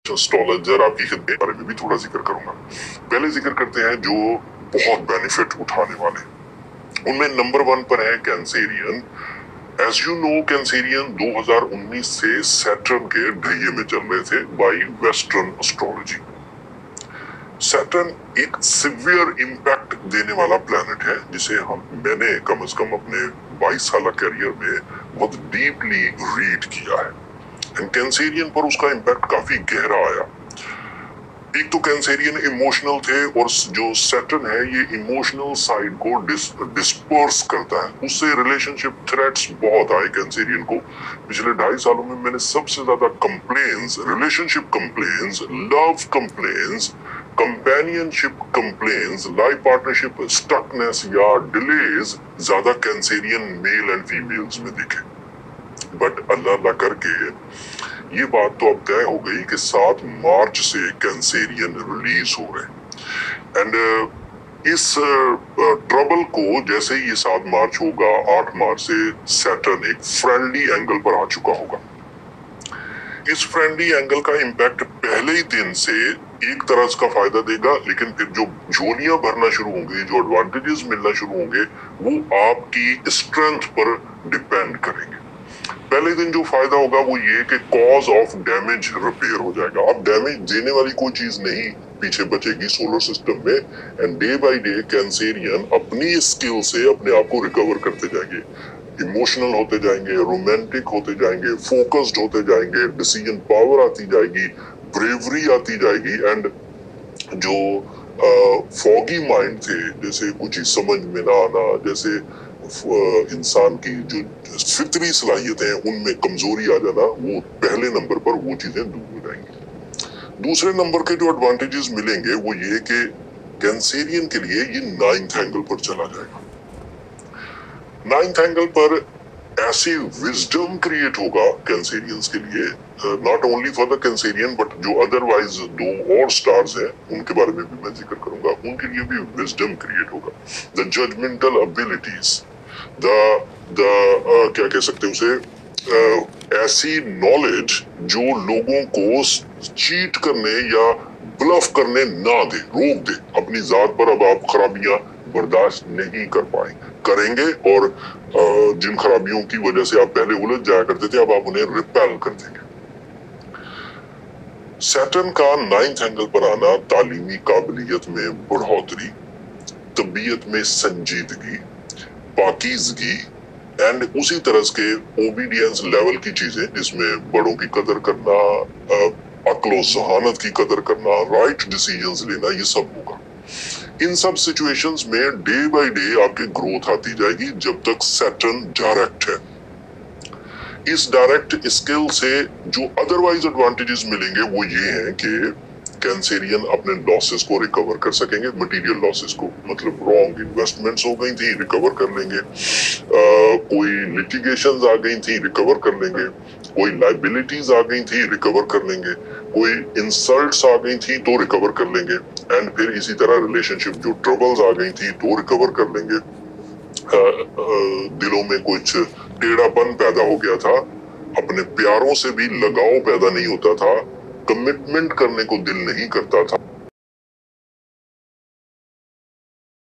Astrologer आपकी खिदमत के बारे में भी थोड़ा जिक्र करूंगा। पहले जिक्र करते हैं जो बहुत बेनिफिट उठाने वाले, उनमें नंबर 1 पर है Cancerian. As you know, Cancerian 2019 से सैटर्न के ढैये में चल रहे थे बाई वेस्टर्न एस्ट्रोलॉजी। सैटर्न एक सिवियर इम्पैक्ट देने वाला प्लैनेट है जिसे मैंने कम से कम अपने 22 साल कैरियर में बहुत डीपली रीड किया है। एंड कैंसेरियन पर उसका इम्पैक्ट काफी गहरा आया। एक तो कैंसेरियन इमोशनल थे और जो सैटर्न है ये इमोशनल साइड को डिस्पर्स करता है, उससे रिलेशनशिप थ्रेट्स बहुत आए कैंसेरियन को। पिछले 2.5 सालों में मैंने सबसे ज्यादा complaints, relationship complaints, love complaints, companionship complaints, life partnership stuckness या डिलेज ज्यादा कैंसेरियन मेल एंड फीमेल्स में देखे। बट अल्लाह करके ये बात तो अब तय हो गई कि 7 मार्च से कैंसेरियन रिलीज हो रहे एंड इस ट्रबल को जैसे ही ये 7 मार्च होगा, 8 मार्च से सैटर्न एक फ्रेंडली एंगल पर आ चुका होगा। इस फ्रेंडली एंगल का इम्पैक्ट पहले ही दिन से एक तरह का फायदा देगा, लेकिन फिर जो झोलियां भरना शुरू होंगी, जो एडवांटेजेस मिलना शुरू होंगे, वो आपकी स्ट्रेंथ पर डिपेंड करेंगे। पहले दिन जो फायदा होगा वो ये कि कॉज ऑफ डैमेज रिपेयर हो जाएगा। अब डैमेज देने वाली कोई चीज नहीं पीछे बचेगी सोलर सिस्टम में। And day by day Cancerian अपनी स्किल से अपने आप को रिकवर करते जाएंगे, इमोशनल होते जाएंगे, रोमांटिक होते जाएंगे, फोकस्ड होते जाएंगे, डिसीजन पावर आती जाएगी, ब्रेवरी आती जाएगी। एंड जो फॉगी माइंड थे, जैसे कुछ ही समझ में ना आना, जैसे इंसान की जो फितरी सलाहियतें हैं उनमें कमजोरी आ जाना, वो पहले नंबर पर वो चीजें दूर हो जाएंगी। दूसरे नंबर के जो एडवांटेजेस मिलेंगे वो ये कि कैंसेरियन के लिए ये 9th एंगल पर चला जाएगा। 9th एंगल पर ऐसी विजडम क्रिएट होगा कैंसेरियंस के लिए, not only for the Cancerian but जो अदरवाइज 2 और स्टार्स हैं उनके बारे में भी मैं जिक्र करूंगा, उनके लिए भी विजडम क्रिएट होगा। द जजमेंटल एबिलिटीज, क्या कह सकते हैं उसे, ऐसी नॉलेज जो लोगों को चीट करने या ब्लफ करने ना दे, रोक दे। अपनी जात पर अब आप खराबियां बर्दाश्त नहीं कर पाए करेंगे, और जिन खराबियों की वजह से आप पहले उलझ जाया करते थे, अब आप उन्हें रिपेल कर देंगे। सैटर्न का 9th एंगल पर आना तालीमी काबिलियत में बढ़ोतरी, तबीयत में संजीदगी, पाकीज़गी एंड उसी तरह के ओबीडियंस लेवल की चीजें जिसमें बड़ों की कदर करना, अक्ल और जहानत की कदर करना, राइट डिसीजंस लेना, ये सब होगा। इन सब सिचुएशंस में डे बाय डे आपकी ग्रोथ आती जाएगी जब तक सैटर्न डायरेक्ट है। इस डायरेक्ट स्किल से जो अदरवाइज एडवांटेजेस मिलेंगे वो ये हैं कि कैंसेरियन अपने लॉसेस को रिकवर कर सकेंगे, मटेरियल लॉसेस को, मतलब रॉन्ग इन्वेस्टमेंट्स हो गई थी रिकवर कर लेंगे, कोई लिटिगेशंस आ गई थी रिकवर कर लेंगे, कोई लाइबिलिटीज आ गई थी रिकवर कर लेंगे, कोई इंसल्ट्स आ गई थी तो रिकवर कर लेंगे। एंड फिर इसी तरह रिलेशनशिप जो ट्रबल्स आ गई थी तो रिकवर कर लेंगे। दिलों में कुछ टेढ़ापन पैदा हो गया था, अपने प्यारों से भी लगाव पैदा नहीं होता था, कमिटमेंट करने को दिल नहीं करता था।